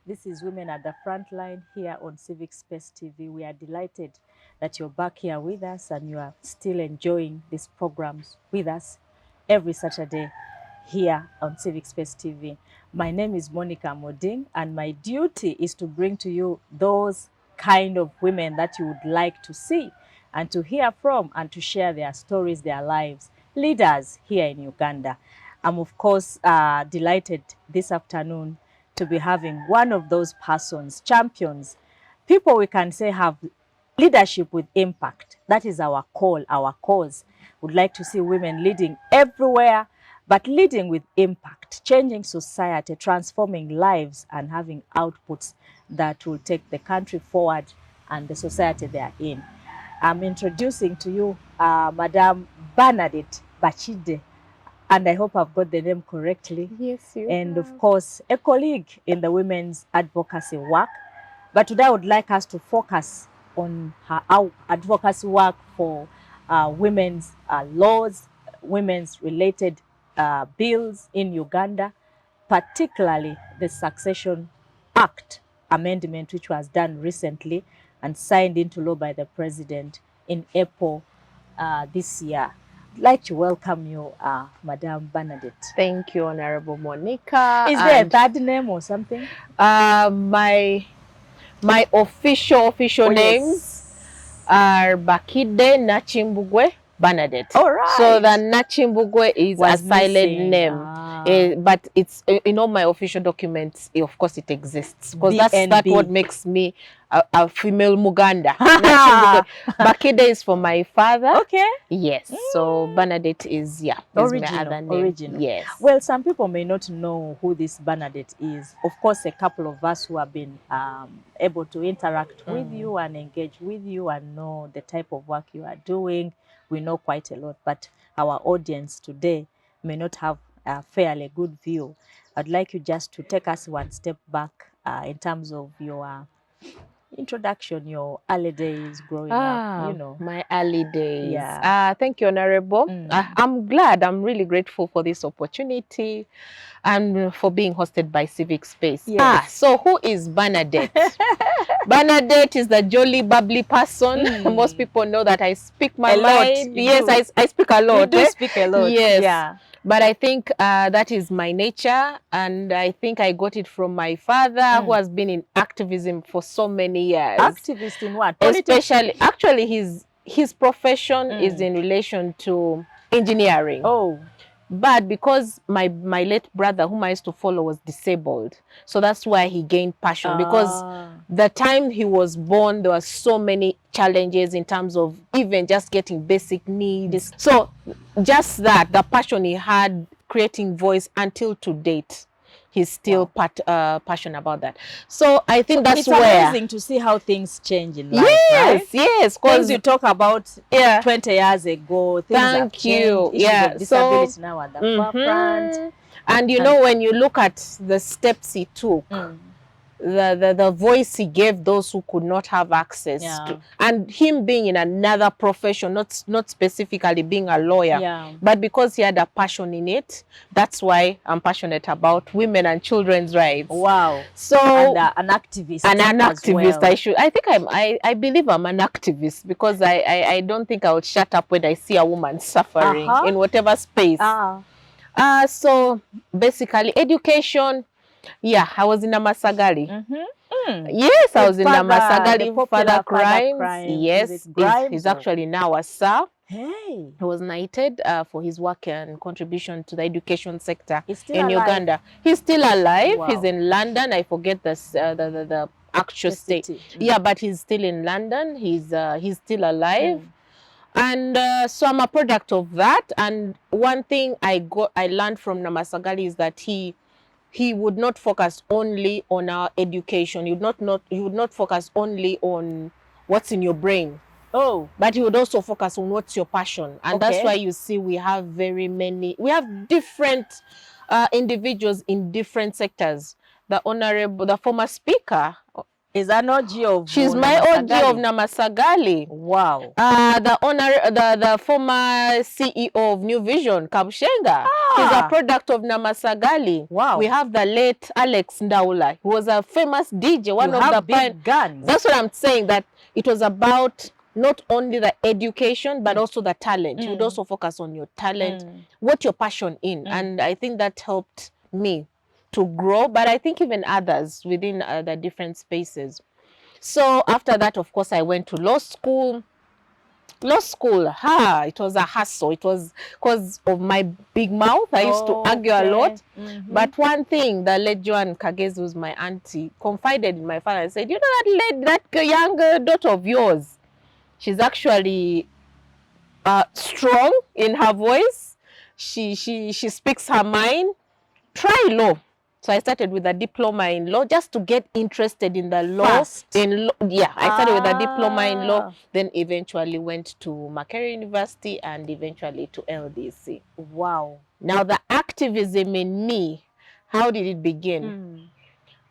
This is Women at the Frontline here on Civic Space TV. We are delighted that you're back here with us and you are still enjoying these programs with us every Saturday here on Civic Space TV. My name is Monica Amoding, and my duty is to bring to you those kind of women that you would like to see and to hear from and to share their stories, their lives, leaders here in Uganda. I'm of course delighted this afternoon to be having one of those persons, champions, people we can say have leadership with impact. That is our call, our cause. We'd like to see women leading everywhere, but leading with impact, changing society, transforming lives, and having outputs that will take the country forward and the society they are in. I'm introducing to you Madame Bernadette Bakkidde, and I hope I've got the name correctly. Yes, you And have. of course, a colleague in the women's advocacy work. But today I would like us to focus on our advocacy work for women's laws, women's related bills in Uganda, particularly the Succession Act amendment, which was done recently and signed into law by the president in April this year. I'd like to welcome you, Madame Bernadette. Thank you, Honorable Monica. Is there a third name or something? My official names are Bakkidde Nachimbugwe Bernadette. All right. So the Nachimbugwe is Was a silent missing. name. But it's in all my official documents, of course it exists, because that's what makes me a female Muganda. Bakkidde is for my father. Okay. Yes. So Bernadette is my other name. Original. Yes. Well, some people may not know who this Bernadette is. Of course, a couple of us who have been able to interact with you and engage with you and know the type of work you are doing, we know quite a lot. But our audience today may not have a fairly good view. I'd like you just to take us one step back in terms of your introduction, your early days growing up, you know. My early days. Yeah. Thank you, Honorable. I'm really grateful for this opportunity and for being hosted by Civic Space. Yes. So who is Bernadette? Bernadette is the jolly, bubbly person. Most people know that I speak my mind. Yes, I speak a lot. You do speak a lot. Yes. Yeah. But I think that is my nature, and I think I got it from my father, who has been in activism for so many years. Activist in what? Especially, actually, his profession is in relation to engineering. Oh. But because my late brother, whom I used to follow, was disabled, so that's why he gained passion. Because the time he was born, there were so many challenges in terms of even just getting basic needs. So just that, the passion he had creating voice until to date, he's still passionate about that. So I think that's it's where amazing to see how things change in life. Yes, right? yes. Things you talk about 20 years ago, things have changed. Issues of disability now at the forefront. And you know, when you look at the steps he took, the voice he gave those who could not have access to, and him being in another profession, not specifically being a lawyer, but because he had a passion in it, that's why I'm passionate about women and children's rights. Wow. So an activist. An activist. Well. I believe I'm an activist, because I don't think I would shut up when I see a woman suffering in whatever space. So basically education. Yeah, I was in Namasagali. Yes, I was in Namasagali. Father Crimes. Yes, he's actually now a sir. Hey. He was knighted for his work and contribution to the education sector in alive. Uganda. He's still alive. Wow. He's in London. I forget the actual state. Yeah, but he's still in London. He's still alive. And so I'm a product of that. And one thing I learned from Namasagali is that he would not focus only on our education. He would not focus only on what's in your brain. Oh, but he would also focus on what's your passion. And that's why you see we have different individuals in different sectors. The former speaker is an OG of She's my OG of Namasagali. Wow. The former CEO of New Vision, Kabushenga. He's a product of Namasagali. Wow. We have the late Alex Ndaula. He was a famous DJ, one of the big guns. That's what I'm saying, that it was about not only the education, but also the talent. You would also focus on your talent, what your passion in. And I think that helped me to grow, but I think even others within the different spaces. So after that, of course, I went to law school. It was a hassle. It was because of my big mouth. I used to argue a lot. But one thing, the late Joan Kagezi, who's my auntie, confided in my father and said, you know that young daughter of yours, she's actually strong in her voice. She speaks her mind. Try law. So I started with a diploma in law just to get interested in the law. I started with a diploma in law, then eventually went to Makerere University and eventually to LDC. Wow. Now the activism in me, how did it begin?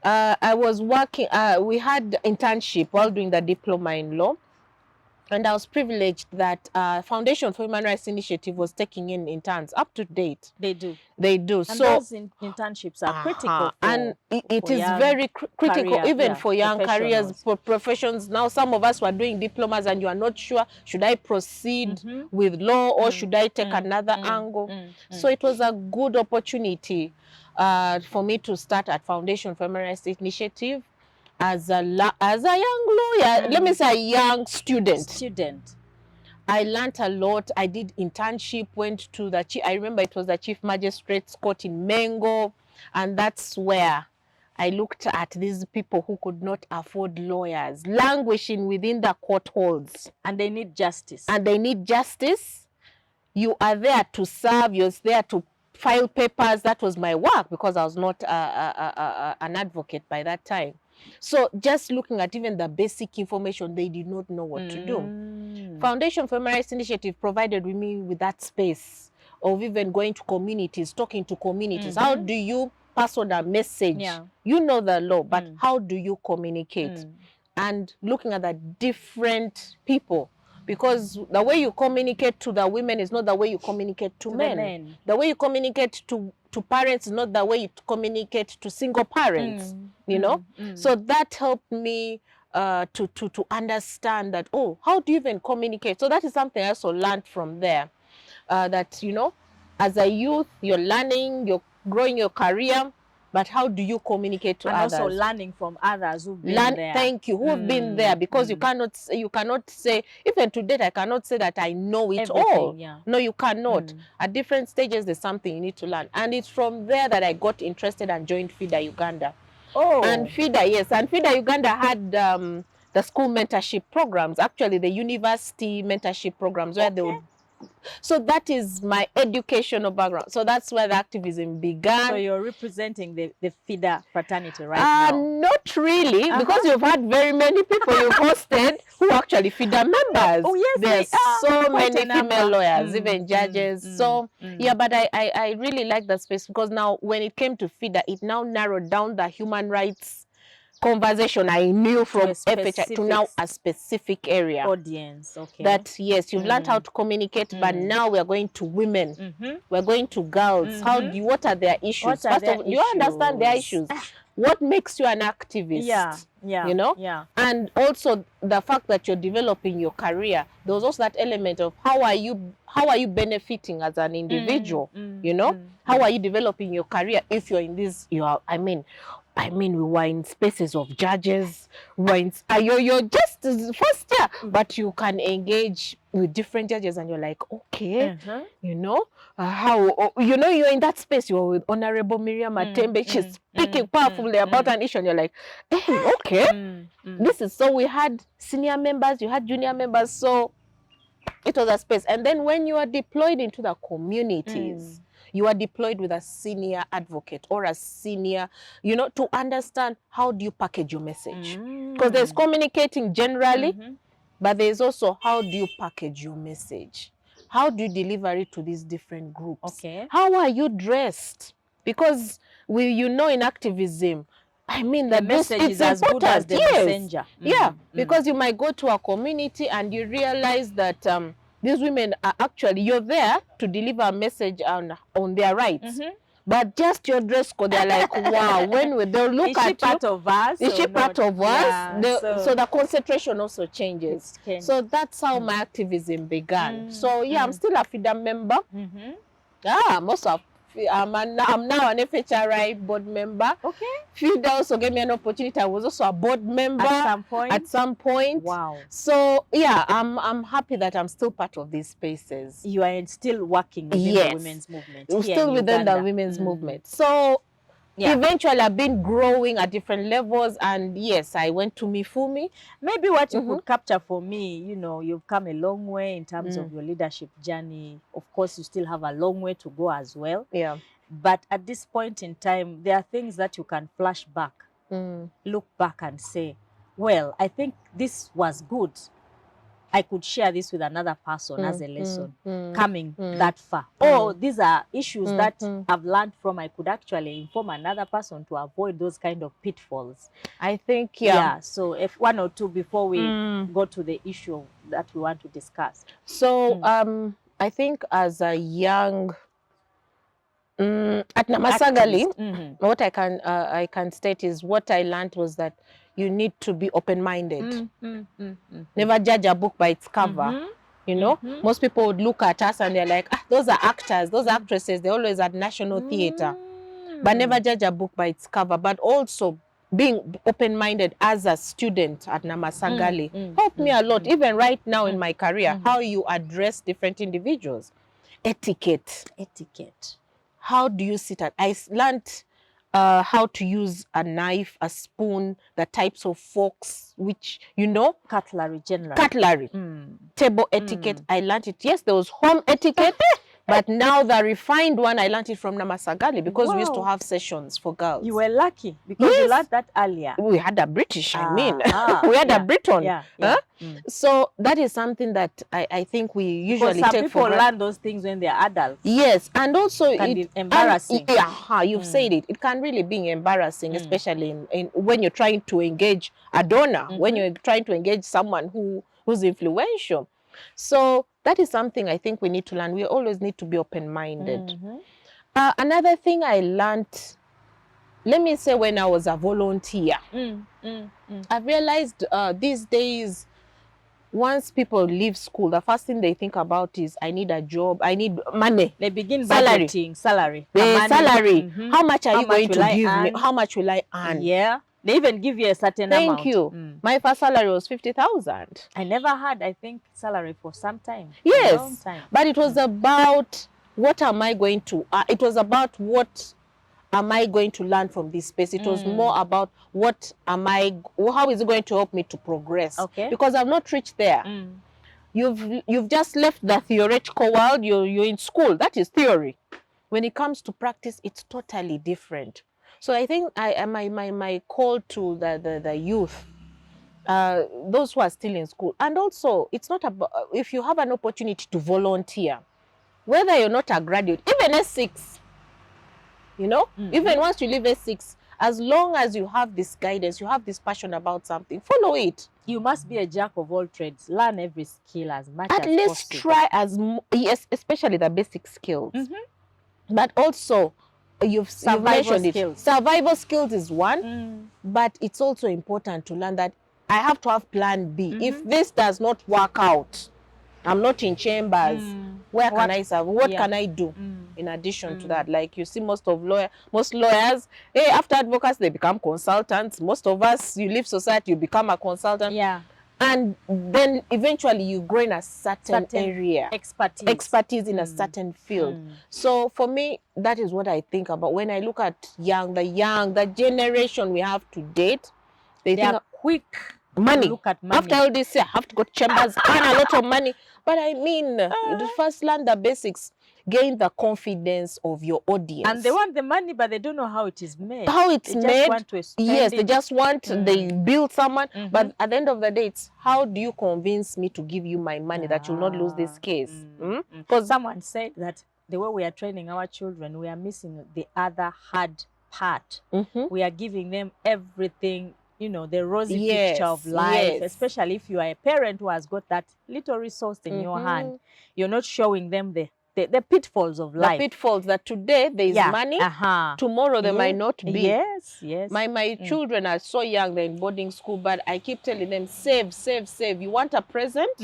I was working, we had internship while doing the diploma in law. And I was privileged that Foundation for Human Rights Initiative was taking in interns up to date. They do. And so those internships are critical. And it is very critical, even for young careers, for professions. Now, some of us were doing diplomas and you are not sure, should I proceed with law or should I take another angle? So it was a good opportunity for me to start at Foundation for Human Rights Initiative. As a young lawyer, let me say a young student. I learned a lot. I did internship, went to the I remember it was the Chief Magistrate's Court in Mengo, and that's where I looked at these people who could not afford lawyers, languishing within the court halls. And they need justice. You are there to serve, you're there to file papers. That was my work because I was not an advocate by that time. So just looking at even the basic information, they did not know what to do. Foundation for Human Rights Initiative provided me with that space of even going to communities, talking to communities. How do you pass on a message? You know the law, but how do you communicate? And looking at the different people, because the way you communicate to the women is not the way you communicate to men. The way you communicate to parents is not the way you communicate to single parents, you know? So that helped me to understand that, oh, how do you even communicate? So that is something I also learned from there, that, you know, as a youth, you're learning, you're growing your career, but how do you communicate to others? And also learning from others who've been there. Thank you, who've been there, because you cannot say, even today, I cannot say that I know it all. No, you cannot. At different stages, there's something you need to learn. And it's from there that I got interested and joined FIDA Uganda. And FIDA, yes. And FIDA Uganda had the school mentorship programs, actually the university mentorship programs, where they would. So that is my educational background. So that's where the activism began. So you're representing the FIDA fraternity right now? Not really, because you've had very many people you've hosted who are actually FIDA members. Oh yes, there's so many female lawyers, even judges. Yeah, but I really like that space, because now when it came to FIDA, it now narrowed down the human rights conversation I knew from FHI to now a specific area. Audience, okay. That, yes, you've learned how to communicate, but now we're going to women. We're going to girls. What are their issues? First of all, you understand their issues. What makes you an activist? You know? And also the fact that you're developing your career. There was also that element of how are you benefiting as an individual? You know? How are you developing your career if you're in this, I mean, we were in spaces of judges. You're just first year, but you can engage with different judges, and you're like, okay, you know, you're in that space. You're with Honorable Miriam Matembe. She's speaking powerfully about an issue, and you're like, hey, okay, this is. So we had senior members, you had junior members, so it was a space. And then when you are deployed into the communities, you are deployed with a senior advocate or a senior, you know, to understand how do you package your message. Because there's communicating generally, but there's also how do you package your message? How do you deliver it to these different groups? Okay. How are you dressed? Because in activism, I mean, the that message it's is as good as the yes. messenger. Yeah, because you might go to a community and you realize that these women are actually, you're there to deliver a message on their rights. But just your dress code, they're like, wow, they'll look at you. Is she part of us? Is she part of us? Yeah, so the concentration also changes. So that's how my activism began. So yeah, I'm still a FIDA member. I'm now an FHRI board member. Okay. FIDA also gave me an opportunity. I was also a board member at some point. Wow. So yeah, I'm happy that I'm still part of these spaces. You are still working within the women's movement. Still within the women's movement. So eventually I've been growing at different levels, and yes, I went to Mifumi. Maybe what you could capture for me, you know, you've come a long way in terms of your leadership journey. Of course, you still have a long way to go as well. Yeah. But at this point in time, there are things that you can flash back, look back and say, well, I think this was good. I could share this with another person as a lesson coming that far. Or these are issues that I've learned from. I could actually inform another person to avoid those kind of pitfalls. I think, so if one or two before we go to the issue that we want to discuss. So I think as a young at Namasagali, what I can state is what I learned was that you need to be open-minded. Never judge a book by its cover. You know, most people would look at us and they're like, those are actors, those are actresses, they're always at National Theatre. But never judge a book by its cover. But also being open-minded as a student at Namasagali helped me a lot, even right now in my career, how you address different individuals. Etiquette. How do you sit at? I learned how to use a knife, a spoon, the types of forks, which, you know. Cutlery, generally. Cutlery. Table etiquette, I learned it. Yes, there was home etiquette, but now the refined one, I learned it from Namasagali because we used to have sessions for girls. You were lucky because you learned that earlier. We had a British, we had a Briton. So that is something that I think we usually take for granted. Some people learn those things when they're adults. Yes, and also it can be embarrassing. You've said it. It can really be embarrassing, especially in when you're trying to engage a donor, when you're trying to engage someone who's influential. So that is something I think we need to learn. We always need to be open-minded. Another thing I learned, let me say, when I was a volunteer, I realized these days, once people leave school, the first thing they think about is, I need a job, I need money. They begin budgeting salary. Salary. How much are you going to give me? How much will I earn? Yeah. They even give you a certain amount. Thank you. My first salary was 50,000. I never had, I think, salary for some time. Yes. A long time. But it was about what am I going to, it was about what am I going to learn from this space. It was more about how is it going to help me to progress? Okay. Because I've not reached there. You've just left the theoretical world. You're in school. That is theory. When it comes to practice, it's totally different. So I think my call to the youth, those who are still in school, and also it's not about, if you have an opportunity to volunteer, whether you're not a graduate, even S6, you know, even once you leave S6, as long as you have this guidance, you have this passion about something, follow it. You must be a jack of all trades. Learn every skill as much as possible. At least try yes, especially the basic skills. But also, you've mentioned it. Survival skills is one, but it's also important to learn that I have to have plan B. If this does not work out, I'm not in chambers. Where can I serve? What can I do in addition to that? Like you see most lawyers, hey, after advocacy, they become consultants. Most of us, you leave society, you become a consultant. Yeah. And then eventually you grow in a certain area. Expertise in a certain field. So for me, that is what I think about. When I look at the generation we have to date, they think are quick. Money. Look at money. After all this, I have to go to chambers, earn a lot of money. But I mean, you first learn the basics, gain the confidence of your audience. And they want the money, but they don't know how it is made. How it's made. Just want to spend yes, it. they just want, they build someone. But at the end of the day, it's how do you convince me to give you my money that you'll not lose this case? Because someone said that the way we are training our children, we are missing the other hard part. We are giving them everything, you know, the rosy picture of Yes, life, yes. especially if you are a parent who has got that little resource in your hand. You're not showing them the pitfalls of life. The pitfalls that today there is money, tomorrow there might not be. Yes, yes. My children are so young, they're in boarding school, but I keep telling them, save, save, save. You want a present?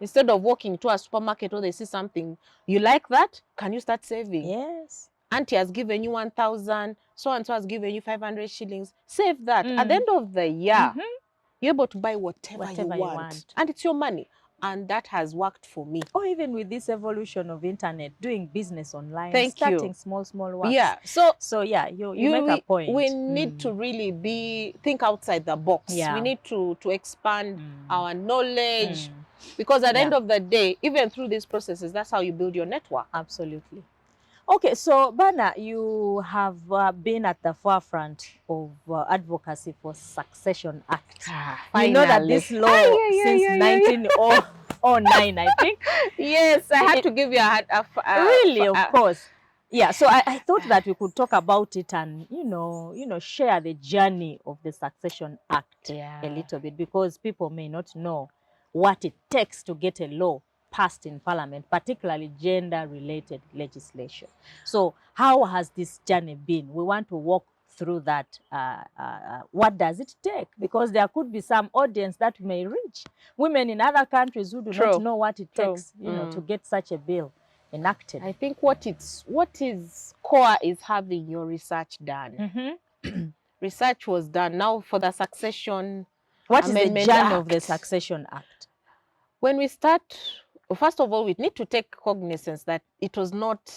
Instead of walking to a supermarket or they see something, you like that? Can you start saving? Yes. Auntie has given you 1,000, so-and-so has given you 500 shillings. Save that. At the end of the year, you're able to buy whatever you want. And it's your money. And that has worked for me. Or even with this evolution of internet, doing business online, starting small works. Yeah. So yeah, you make a point. We need to really think outside the box. Yeah. We need to expand our knowledge. Because at the end of the day, even through these processes, that's how you build your network. Absolutely. Okay, so Bana, you have been at the forefront of advocacy for Succession Act. You know that this law since 1909, I think. Yes, I had to give you a really, of course. Yeah, so I thought that we could talk about it and share the journey of the Succession Act a little bit, because people may not know what it takes to get a law passed in Parliament, particularly gender-related legislation. So how has this journey been? We want to walk through that. What does it take? Because there could be some audience that may reach women in other countries who do not know what it takes, to get such a bill enacted. I think what is core is having your research done. Research was done. Now for the Succession What is the journey Act of the Succession Act? When we start, first of all, we need to take cognizance that it was not,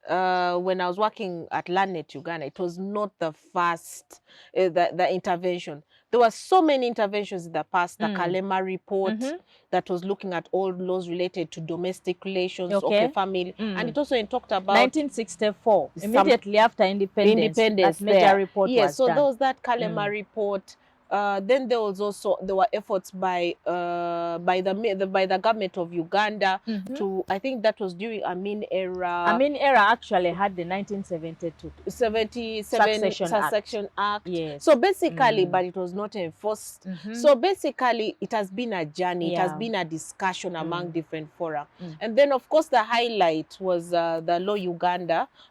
when I was working at Lanet, Uganda, it was not the first, the intervention. There were so many interventions in the past, the Kalema report that was looking at all laws related to domestic relations of the family. And it also talked about 1964, immediately after independence, that major report was done. So there was that Kalema report. Then there were efforts by the government of Uganda to, I think that was during Amin era. Amin era actually had the 1972 Succession Act. Yes. So basically, but it was not enforced. So basically, it has been a journey. It has been a discussion among different fora. And then, of course, the highlight was the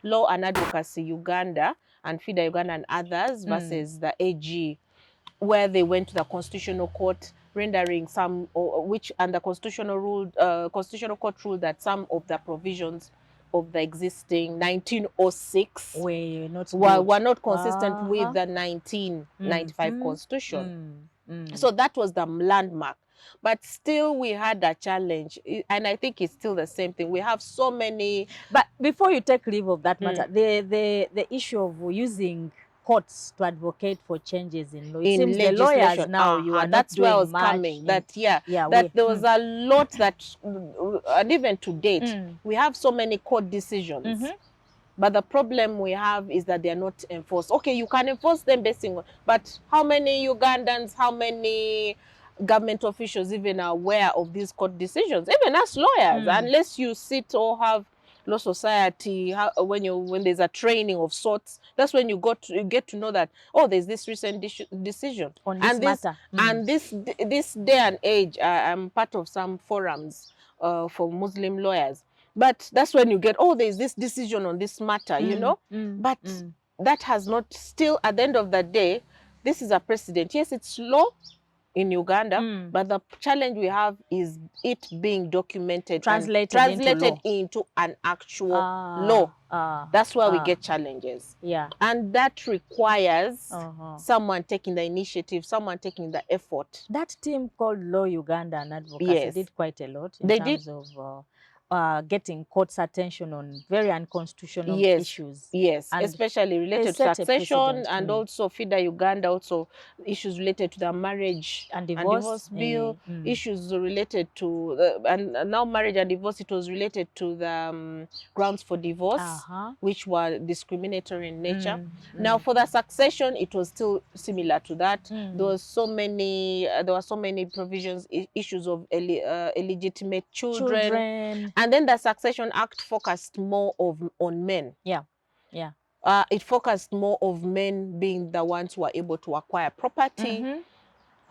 Law and Advocacy Uganda and FIDA Uganda and others versus the AG, where they went to the Constitutional Court, rendering the Constitutional Court ruled that some of the provisions of the existing 1906 were not consistent with the 1995 Constitution. So that was the landmark. But still, we had a challenge, and I think it's still the same thing. We have so many. But before you take leave of that matter, the issue of using courts to advocate for changes in law. It seems the lawyers now, you are not doing where I was much. Coming. That there was a lot that, and even to date, we have so many court decisions. But the problem we have is that they are not enforced. Okay, you can enforce them based on, but how many Ugandans, how many government officials even are aware of these court decisions? Even us lawyers, unless you sit or have law society, when there's a training of sorts, that's when you get to know that, oh, there's this recent decision on this matter. And this day and age, I'm part of some forums for Muslim lawyers, but that's when you get, oh, there's this decision on this matter, but that has not, still at the end of the day, this is a precedent. Yes, it's law in Uganda, but the challenge we have is it being documented, translated into an actual law. That's where we get challenges. Yeah. And that requires someone taking the initiative, someone taking the effort. That team called Law Uganda and Advocacy did quite a lot in terms of getting court's attention on very unconstitutional issues. Yes, and especially related to succession and also FIDA Uganda, also issues related to the marriage and divorce bill, issues related to, and now marriage and divorce, it was related to the grounds for divorce, which were discriminatory in nature. Now for the succession, it was still similar to that. There were so many provisions, issues of illegitimate children. And then the Succession Act focused more on men. Yeah. it focused more of men being the ones who are able to acquire property.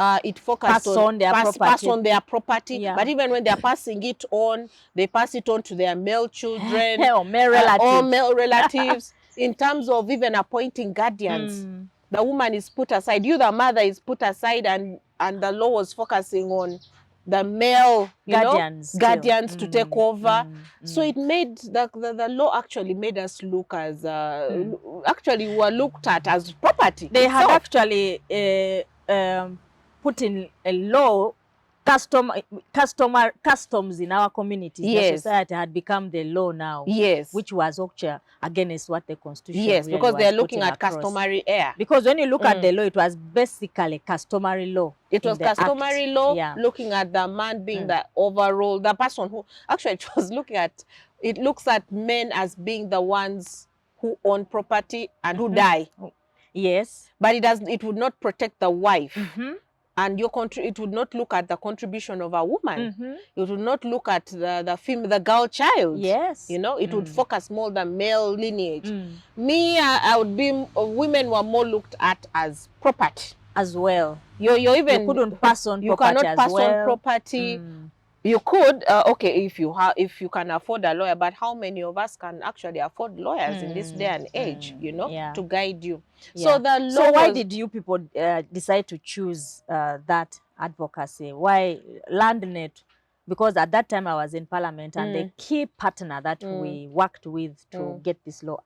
It focused pass on their property. Yeah. But even when they are passing it on, they pass it on to their male children or male relatives. Or male relatives. In terms of even appointing guardians, the woman is put aside. You, the mother, is put aside, and the law was focusing on the male guardians to take over. So it made the law actually made us look as actually were looked at as property. They had actually put in a law, customs in our communities. Yes. The society had become the law now. Yes. Which was against what the constitution. Yes, really because they're looking at across. customary air. Because when you look at the law, it was basically customary law. It was customary law, looking at the man being the overall, the person who actually it was looking at. It looks at men as being the ones who own property and who die. Yes, but it would not protect the wife. And it would not look at the contribution of a woman. It would not look at the girl child. Yes, you know, it would focus more the male lineage. I would be women were more looked at as property as well. You couldn't pass on. You property cannot pass on property. You could, okay, if you can afford a lawyer, but how many of us can actually afford lawyers in this day and age, you know, to guide you? So the law. So why did you people decide to choose that advocacy? Why LandNet? Because at that time I was in Parliament, and the key partner that we worked with to get this law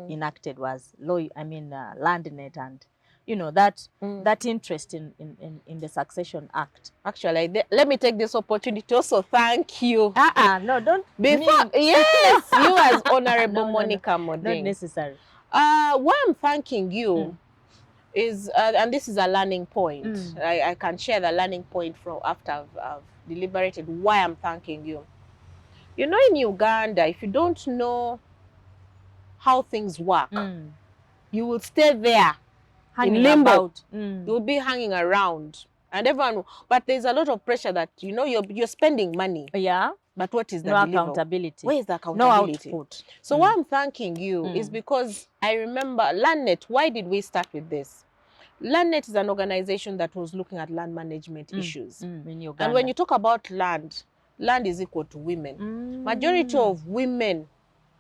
enacted was LandNet, and you know that interest in the Succession Act. Actually, let me take this opportunity to also thank you. No, don't. Before, yes, you as Honorable Monica Amoding. Not necessary. Why I'm thanking you is, and this is a learning point. I can share the learning point from after I've deliberated why I'm thanking you. You know, in Uganda, if you don't know how things work, you will stay there. In limbo, you'll be hanging around, and everyone. But there's a lot of pressure that you're spending money. Yeah. But what is the accountability? Where is the accountability? No output. So why I'm thanking you is because I remember LandNet. Why did we start with this? LandNet is an organization that was looking at land management issues in Uganda. And when you talk about land is equal to women. Majority of women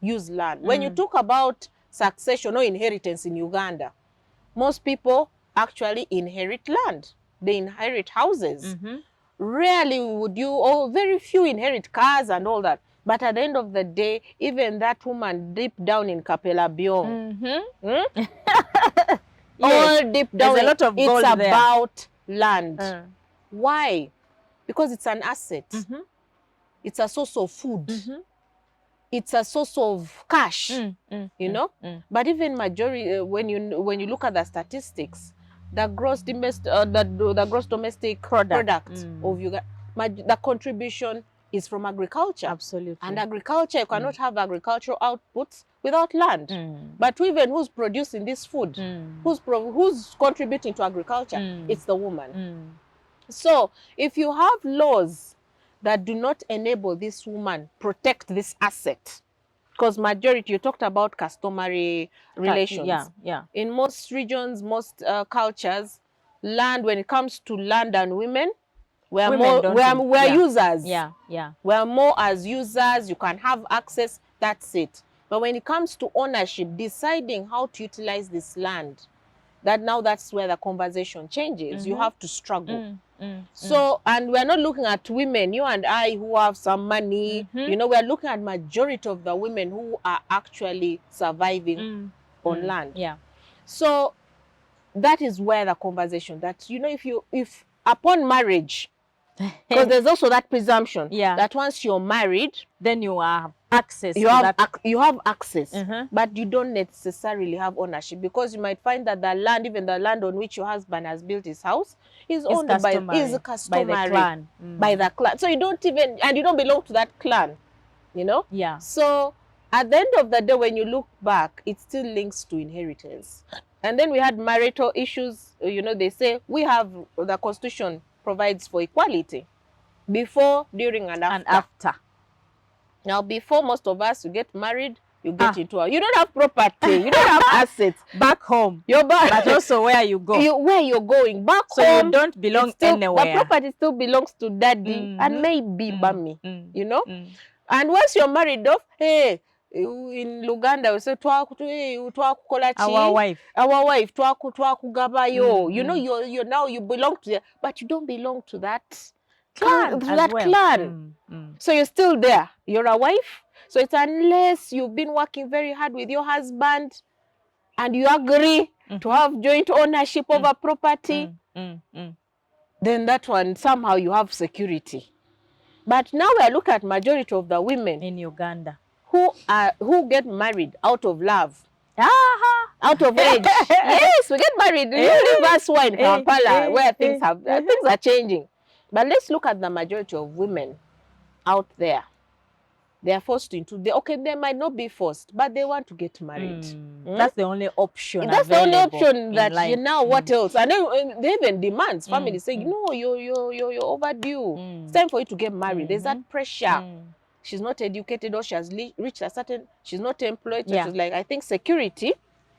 use land. When you talk about succession or inheritance in Uganda, most people actually inherit land. They inherit houses. Rarely would or very few inherit cars and all that. But at the end of the day, even that woman deep down in Kapela Biong, all deep down, there's a lot of gold it's there. About land. Why? Because it's an asset. It's a source of food. It's a source of cash, you know. But even majority, when you look at the statistics, the gross domestic the gross domestic product of Uganda, the contribution is from agriculture. Absolutely. And agriculture, you cannot have agricultural outputs without land. But even who's producing this food, who's contributing to agriculture, it's the woman. So if you have laws that do not enable this woman protect this asset, because majority, you talked about customary relations. In most regions, most cultures, land, when it comes to land and women, we're users. We're more as users. You can have access. That's it. But when it comes to ownership, deciding how to utilize this land, that's where the conversation changes. You have to struggle. So, and we're not looking at women, you and I, who have some money. You know, we're looking at majority of the women who are actually surviving on land. So that is where the conversation, that, you know, if upon marriage, because there's also that presumption that once you're married, then you have access. You have access, but you don't necessarily have ownership, because you might find that the land, even the land on which your husband has built his house, is owned by the clan. By the clan. So you don't belong to that clan, you know. So at the end of the day, when you look back, it still links to inheritance. And then we had marital issues. You know, they say the Constitution provides for equality before, during, and after. Now, before, most of us, you get married, you get into a, you don't have property, you don't have assets. Back home. You're back. But also where you go. Where you're going. Back so home. You don't belong anywhere. The property still belongs to daddy and maybe mommy, you know? And once you're married off, hey, in Uganda we say our wife twakugabayo. You know, you're now you belong to the, but you don't belong to that clan, clan. So you're still there. You're a wife. So it's unless you've been working very hard with your husband and you agree to have joint ownership of a property, then that one somehow you have security. But now we look at majority of the women in Uganda who get married out of love, out of age. Yes, we get married. That's why in Kampala, where things are changing. But let's look at the majority of women out there. They are forced into they might not be forced, but they want to get married. That's the only option. That's the only option that you know. What else? And then they even demands. Families say, no, you're overdue. It's time for you to get married. There's that pressure. She's not educated, or she has reached a certain. She's not employed. So she's like, I think security.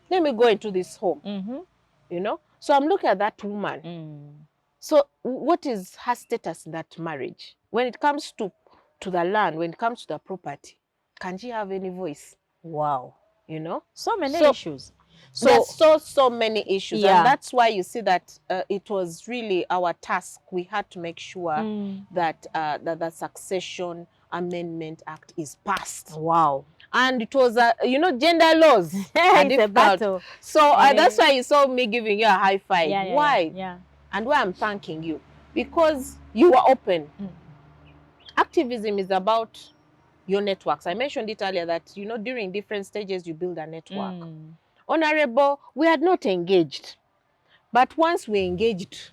Let me go into this home. You know. So I'm looking at that woman. So what is her status in that marriage when it comes to the land, when it comes to the property? Can she have any voice? Wow. You know, so many issues. So many issues. And that's why you see that it was really our task. We had to make sure that the Succession Amendment Act is passed. Wow. And it was gender laws. It's a battle. So that's why you saw me giving you a high five. Why? Yeah. And why I'm thanking you, because you were open. Activism is about your networks. I mentioned it earlier that, during different stages, you build a network. Honorable, we had not engaged. But once we engaged,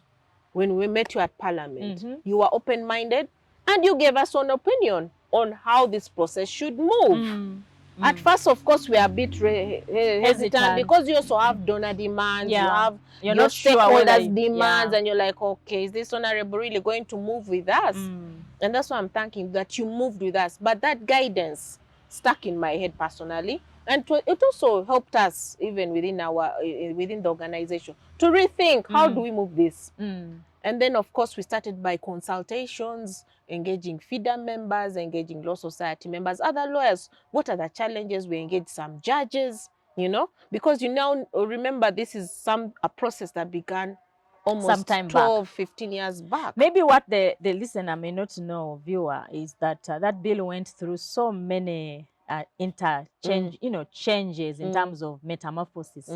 when we met you at Parliament, you were open-minded and you gave us an opinion on how this process should move. At first, of course, we are a bit hesitant because you also have donor demands, you have your stakeholders' demands, and you're like, okay, is this honorable really going to move with us? And that's why I'm thanking that you moved with us. But that guidance stuck in my head personally, and it also helped us even within the organization to rethink how do we move this. And then, of course, we started by consultations, engaging feeder members, engaging Law Society members, other lawyers. What are the challenges? We engaged some judges, because you now remember this is a process that began almost 12, 15 years back. Maybe what the listener may not know, viewer, is that that bill went through so many changes in terms of metamorphosis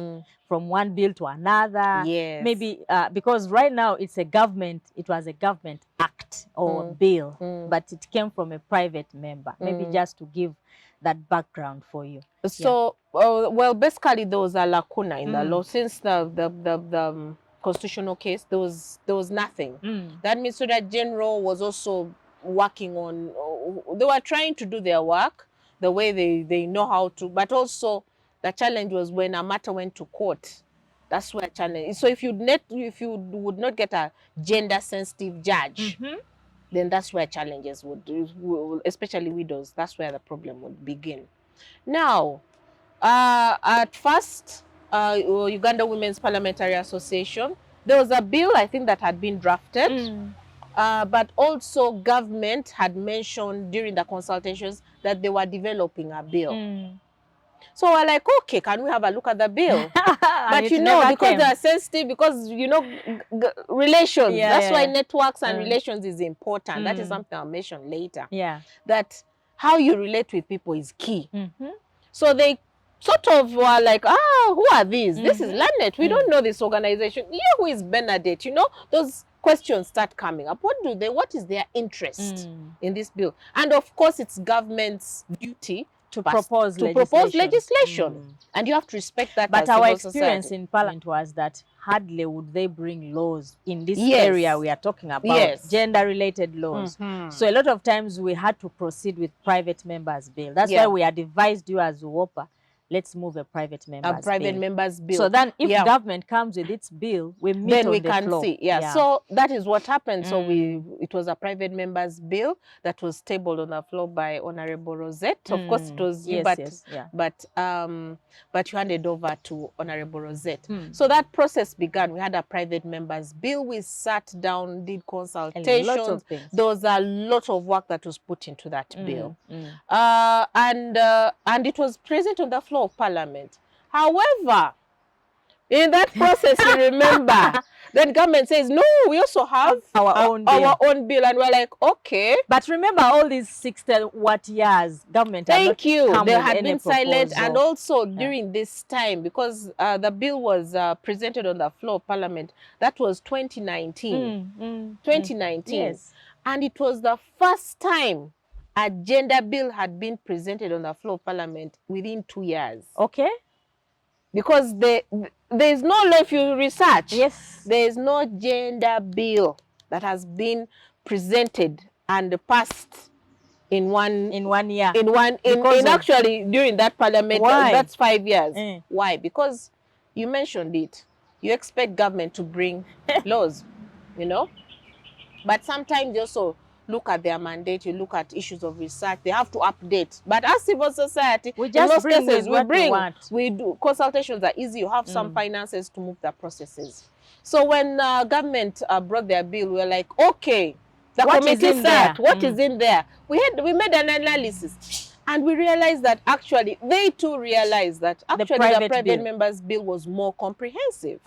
from one bill to another. Yes. Maybe because right now it was a government act or bill, but it came from a private member. Maybe just to give that background for you. So, well, basically there was a lacuna in the law since the constitutional case. There was nothing. That means so that General was also working on. They were trying to do their work the way they know how to, but also the challenge was when a matter went to court. That's where challenge. So if you would not get a gender sensitive judge, then that's where challenges would, especially widows. That's where the problem would begin. Now, at first, Uganda Women's Parliamentary Association, there was a bill I think that had been drafted. But also government had mentioned during the consultations that they were developing a bill. So we're like, okay, can we have a look at the bill? But because they are sensitive, because relations, that's why networks and relations is important. That is something I'll mention later. That how you relate with people is key. So they sort of were like, who are these? This is Lanet. We don't know this organization. Who is Bernadette? Those questions start coming up. What is their interest in this bill? And of course, it's government's duty to propose legislation. And you have to respect that. But our experience in Parliament was that hardly would they bring laws in this area we are talking about, gender-related laws. So a lot of times we had to proceed with private members' bill. That's why we advised you as UOPA let's move a private members bill. members bill. So then if government comes with its bill, we meet then on we the can floor. see. So that is what happened. So it was a private members bill that was tabled on the floor by Honorable Rosette. Of course, it was you, but you handed over to Honorable Rosette. So that process began. We had a private members bill. We sat down, did consultations. There was a lot of work that was put into that bill. And it was present on the floor of Parliament. However, in that process, you remember, then government says, no, we also have our own bill. And we're like, okay. But remember, all these 60 what years, government had not come they with had any been silent. proposal. And also during this time, because the bill was presented on the floor of Parliament, that was 2019. 2019. Yes. And it was the first time a gender bill had been presented on the floor of Parliament within 2 years. Okay. Because there is no law, if you research. Yes. There is no gender bill that has been presented and passed in one year. Actually during that parliament. Why? That's 5 years. Why? Because you mentioned it. You expect government to bring laws, you know. But sometimes you also look at their mandate, you look at issues of research, they have to update. But as civil society, we just in most bring cases, we do. Consultations are easy. You have some finances to move the processes. So when government brought their bill, we were like, okay, the committee sat, what is in there? We made an analysis. And we realized that actually, they too realized that actually the private members bill was more comprehensive.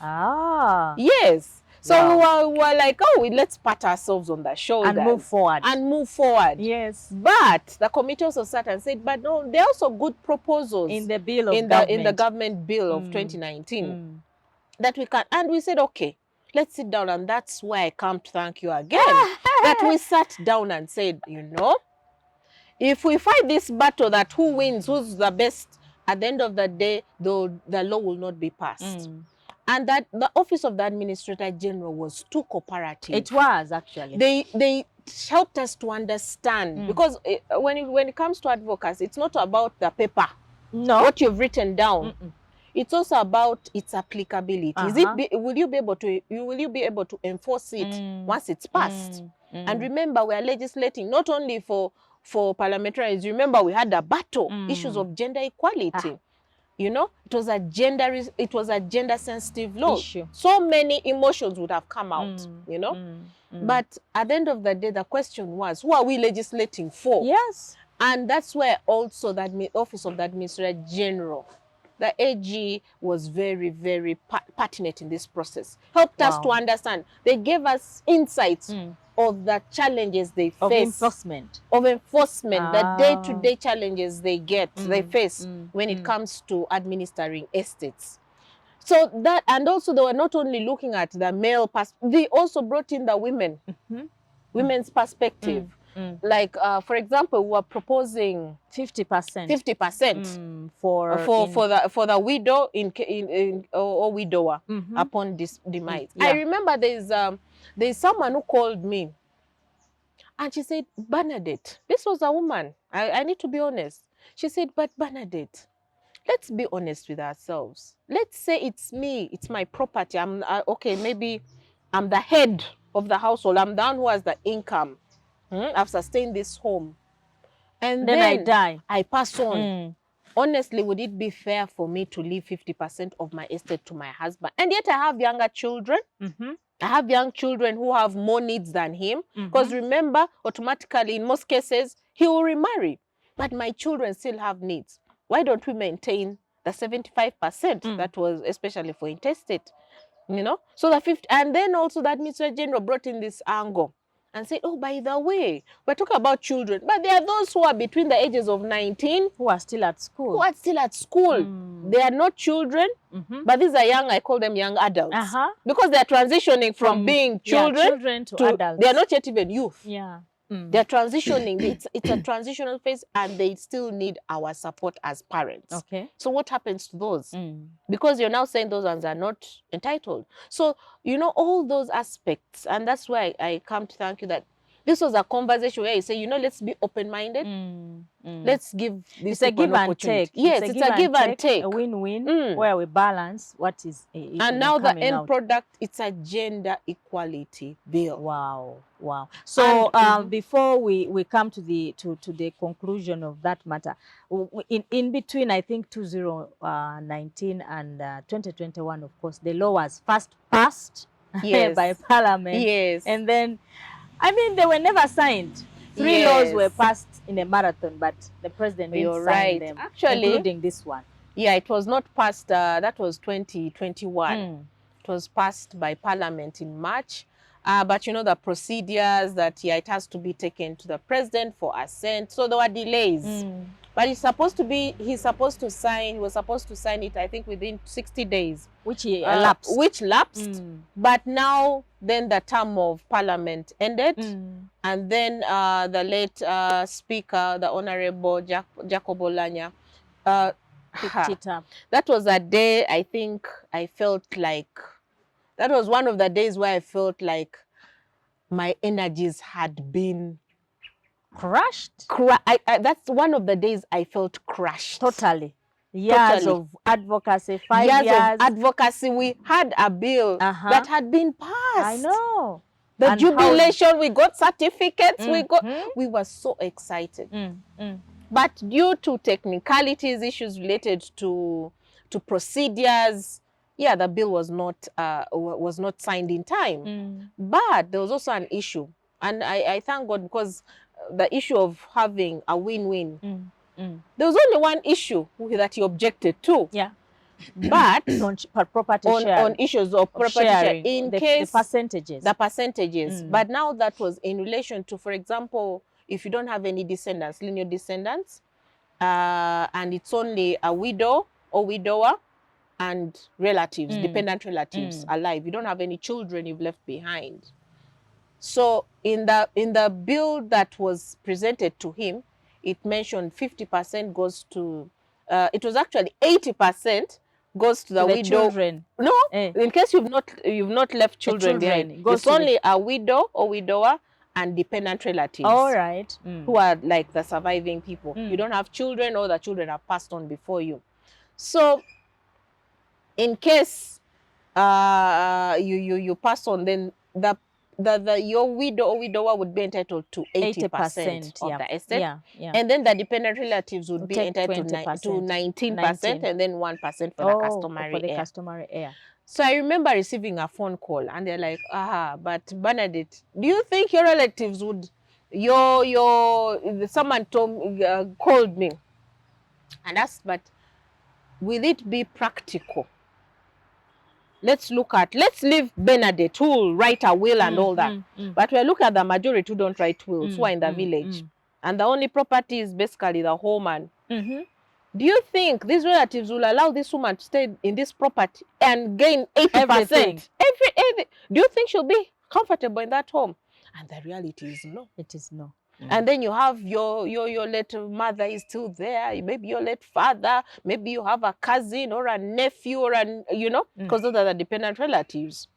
Yes. So we were like, oh, let's pat ourselves on the shoulders. And move forward. Yes. But the committee also sat and said, but no, there are also good proposals in the bill of in the government bill of 2019 that we can. And we said, okay, let's sit down. And that's why I come to thank you again. That we sat down and said, you know, if we fight this battle that who wins, who's the best, at the end of the day, the law will not be passed. And that the Office of the Administrator General was too cooperative. It was, actually. They helped us to understand. Because when it comes to advocacy, it's not about the paper. No. What you've written down. It's also about its applicability. Will you be able to enforce it once it's passed? And remember, we are legislating not only for parliamentarians. Remember, we had a battle, issues of gender equality. You know, it was a gender sensitive law. So many emotions would have come out, you know. But at the end of the day, the question was, who are we legislating for? Yes. And that's where also that Office of the Administrator General, the AG, was very, very pertinent in this process. Helped us to understand. They gave us insights of the challenges they face. Of enforcement. The day-to-day challenges they face when it comes to administering estates. So that, and also they were not only looking at the male they also brought in the women's perspective. Like, for example, we were proposing 50%. 50% for the widow or widower upon this demise. I remember there's someone who called me, and she said, Bernadette, this was a woman. I need to be honest. She said, but Bernadette, let's be honest with ourselves. Let's say it's me, it's my property. Okay, maybe I'm the head of the household. I'm the one who has the income. I've sustained this home. And then I die. I pass on. Honestly, would it be fair for me to leave 50% of my estate to my husband? And yet I have younger children. I have young children who have more needs than him. Because remember, automatically, in most cases, he will remarry. But my children still have needs. Why don't we maintain the 75% that was especially for intestate? You know? So the 50, and then also the Administrator General brought in this angle and said, oh, by the way, we're talking about children, but there are those who are between the ages of 19 who are still at school. They are not children, but these are young, I call them young adults. Because they are transitioning from being children to adults. They are not yet even youth. They're transitioning. It's a transitional phase, and they still need our support as parents. Okay. So what happens to those? Because you're now saying those ones are not entitled. So, you know, all those aspects, and that's why I come to thank you that This was a conversation where you say, you know, let's be open-minded. Let's give these people an opportunity. Yes, it's a give and take. A win-win where we balance what is and now the end product, it's a gender equality bill. Wow, wow. So before we come to the conclusion of that matter, in between, I think 2019 and 2021, of course, the law was first passed by Parliament. Yes. And then, I mean, they were never signed. 3 laws were passed in a marathon, but the president didn't sign them, actually, including this one. Yeah, it was not passed. That was 2021. It was passed by Parliament in March. But you know, the procedures that, it has to be taken to the president for assent. So there were delays. But he was supposed to sign it, I think, within 60 days. Which elapsed. Which lapsed. But now, then the term of Parliament ended. And then the late Speaker, the Honorable Jacob Olanya, picked it up. That was a day, I think, I felt like, that was one of the days where I felt like my energies had been crushed. That's one of the days I felt crushed. Totally. Years of advocacy, 5 years of advocacy. We had a bill that had been passed. I know. The jubilation, we got certificates, we were so excited. But due to technicalities, issues related to procedures, the bill was not signed in time. But there was also an issue, and I thank God, because the issue of having a win-win. There was only one issue that he objected to. Yeah. But on property sharing. On issues of property sharing, in case the percentages. The percentages. But now that was in relation to, for example, if you don't have any descendants, lineal descendants, and it's only a widow or widower and relatives, dependent relatives alive. You don't have any children you've left behind. So in the bill that was presented to him, it mentioned 50% goes to, it was actually 80% goes to the widow. Children. No, in case you've not left children behind. It's only a widow or widower and dependent relatives. All right. Who are like the surviving people. You don't have children, or the children have passed on before you. So in case you pass on, then your widow or widower would be entitled to 80% of the estate. And then the dependent relatives would be entitled to 19%, and then 1% for the customary heir. So I remember receiving a phone call, and they're like, but Bernadette, do you think your relatives would, someone called me and asked, but will it be practical? Let's leave Bernadette, who will write a will and all that. But we look at the majority who don't write wills, who are in the village. And the only property is basically the home. And do you think these relatives will allow this woman to stay in this property and gain 80%? Every, do you think she'll be comfortable in that home? And the reality is no. It is no. And then you have your late mother is still there, maybe your late father, maybe you have a cousin or a nephew or because those are the dependent relatives.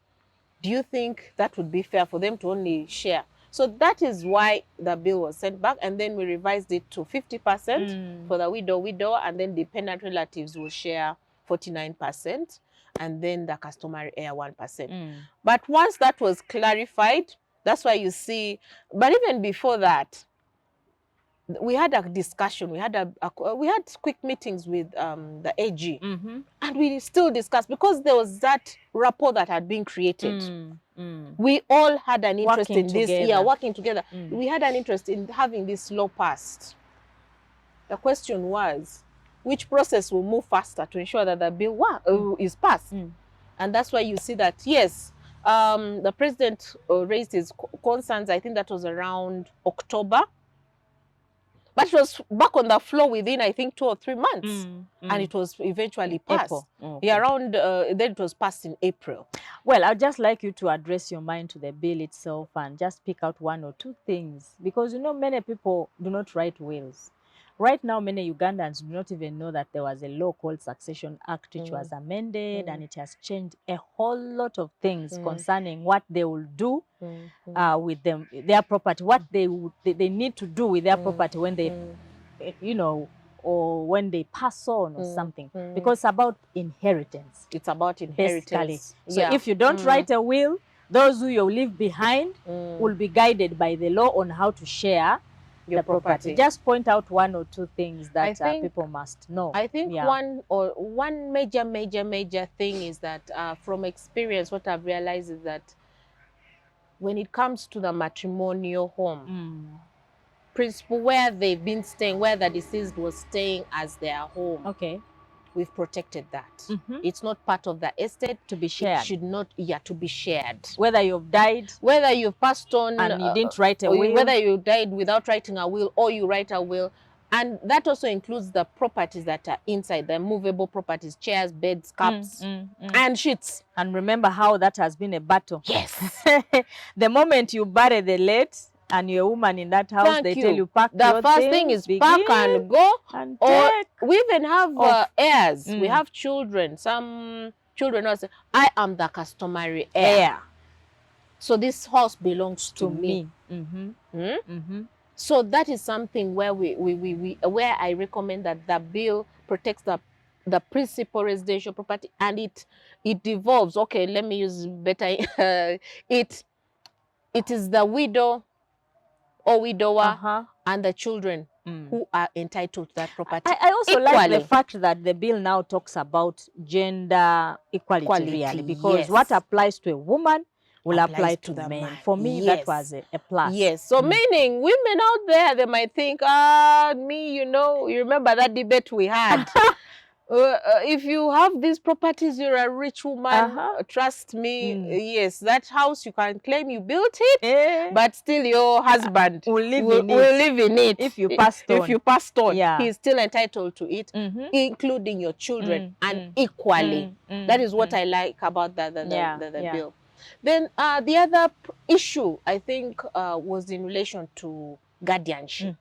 Do you think that would be fair for them to only share? So that is why the bill was sent back, and then we revised it to 50% for the widower, and then dependent relatives will share 49%, and then the customary heir 1%. But once that was clarified, that's why you see, but even before that, we had a discussion. We had quick meetings with the AG, and we still discussed, because there was that rapport that had been created. We all had an interest in this. Working together. We had an interest in having this law passed. The question was, which process will move faster to ensure that the bill is passed? And that's why you see that, yes, the president raised his concerns. I think that was around October. But it was back on the floor within, I think, 2 or 3 months. And it was eventually passed. Then it was passed in April. Well, I'd just like you to address your mind to the bill itself and just pick out 1 or 2 things. Because, many people do not write wills. Right now, many Ugandans do not even know that there was a law called Succession Act, which was amended, and it has changed a whole lot of things concerning what they will do with their property, what they need to do with their property when they, you know, or when they pass on or something, because it's about inheritance. It's about inheritance. Basically. So if you don't write a will, those who you leave behind will be guided by the law on how to share your property. Just point out one or two things that people must know. I think one major thing is that from experience, what I've realized is that when it comes to the matrimonial home, principle where they've been staying, where the deceased was staying as their home. Okay. We've protected that. It's not part of the estate to be shared. It should not, to be shared. Whether you've died, whether you've passed on and you didn't write a will, whether you died without writing a will or you write a will, and that also includes the properties that are inside, the movable properties, chairs, beds, cups, and sheets. And remember how that has been a battle. Yes. The moment you bury the late and you're a woman in that house, they tell you pack the first thing is pack and go. And or we even have heirs. We have children. Some children also say, I am the customary heir. So this house belongs to me. So that is something where where I recommend that the bill protects the principal residential property, and it devolves. Okay, let me use better. It is the widow or widower and the children who are entitled to that property. I also like the fact that the bill now talks about gender equality really, because what applies to a woman will apply to the men. For me, that was a plus. Yes. So meaning women out there, they might think, me, you remember that debate we had. If you have these properties, you're a rich woman. Trust me, yes, that house you can claim you built it, but still your husband will live in it. If you passed on, he's still entitled to it, including your children, and equally. That is what I like about the bill. Then the other issue, I think, was in relation to guardianship.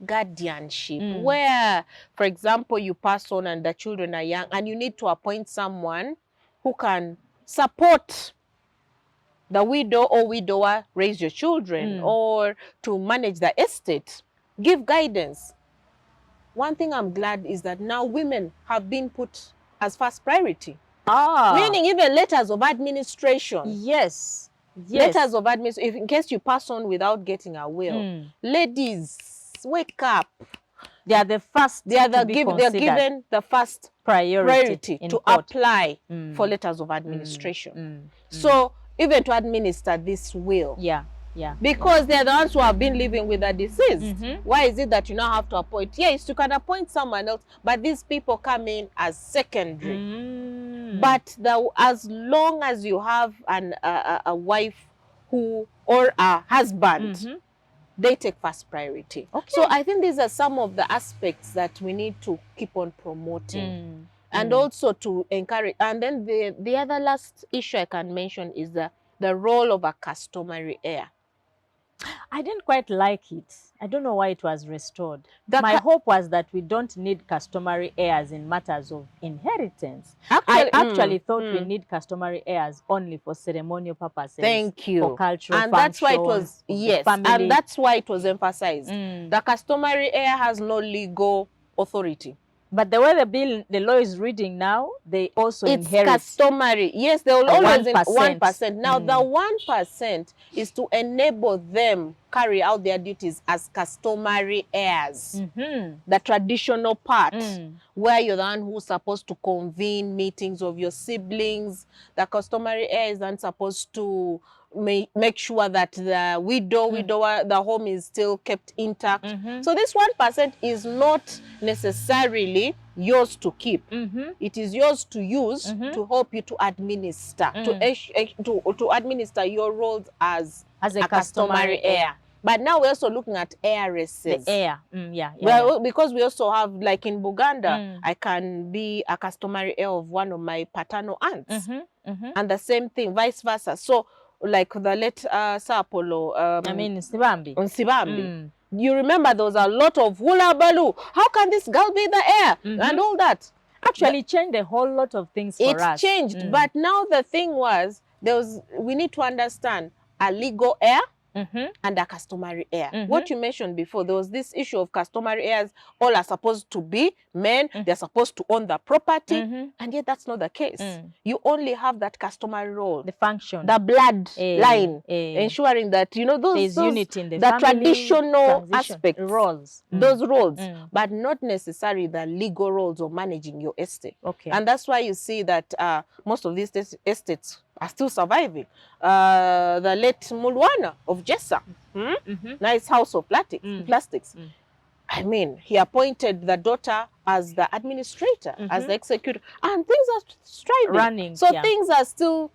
Guardianship, where, for example, you pass on and the children are young, and you need to appoint someone who can support the widow or widower raise your children, or to manage the estate, give guidance. One thing I'm glad is that now women have been put as first priority. Meaning even letters of administration. Yes. Letters of administration, in case you pass on without getting a will. Ladies, wake up. They are the first. They are given the first priority to apply for letters of administration. So even to administer this will. Because they're the ones who have been living with the deceased. Why is it that you now have to appoint? Yes, you can appoint someone else, but these people come in as secondary. But as long as you have a wife or a husband, they take first priority. So I think these are some of the aspects that we need to keep on promoting, and also to encourage. And then the other last issue I can mention is the role of a customary heir. I didn't quite like it. I don't know why it was restored. My hope was that we don't need customary heirs in matters of inheritance. I actually thought we need customary heirs only for ceremonial purposes. Thank you. For cultural and functions. That's why it was, and that's why it was emphasized. The customary heir has no legal authority. But the way the law is reading now, they also inherit. It's customary. Yes, they will always 1%. Now, the 1% is to enable them carry out their duties as customary heirs. The traditional part, where you're the one who's supposed to convene meetings of your siblings. The customary heir is then supposed to make sure that the widower, the home is still kept intact. So this 1% is not necessarily yours to keep. It is yours to use to help you to administer, to administer your roles as a customary heir. But now we're also looking at heiresses. The heir, well, because we also have, like in Uganda, I can be a customary heir of one of my paternal aunts. And the same thing, vice versa. So, like the late Sir Apollo, Nsibambi. you remember there was a lot of hula baloo. How can this girl be in the air? And all that. Actually, it changed a whole lot of things for us. It changed, but now the thing was, we need to understand a legal heir and a customary heir. What you mentioned before, there was this issue of customary heirs. All are supposed to be men. They're supposed to own the property, and yet that's not the case. You only have that customary role, the function, the blood line, ensuring that those unity in the traditional aspects, roles, those roles, but not necessarily the legal roles of managing your estate. Okay, and that's why you see that most of these estates are still surviving. The late Mulwana of Jessa, nice house of plastics. I mean, he appointed the daughter as the administrator, as the executor, and things are striving. Running. So things are still,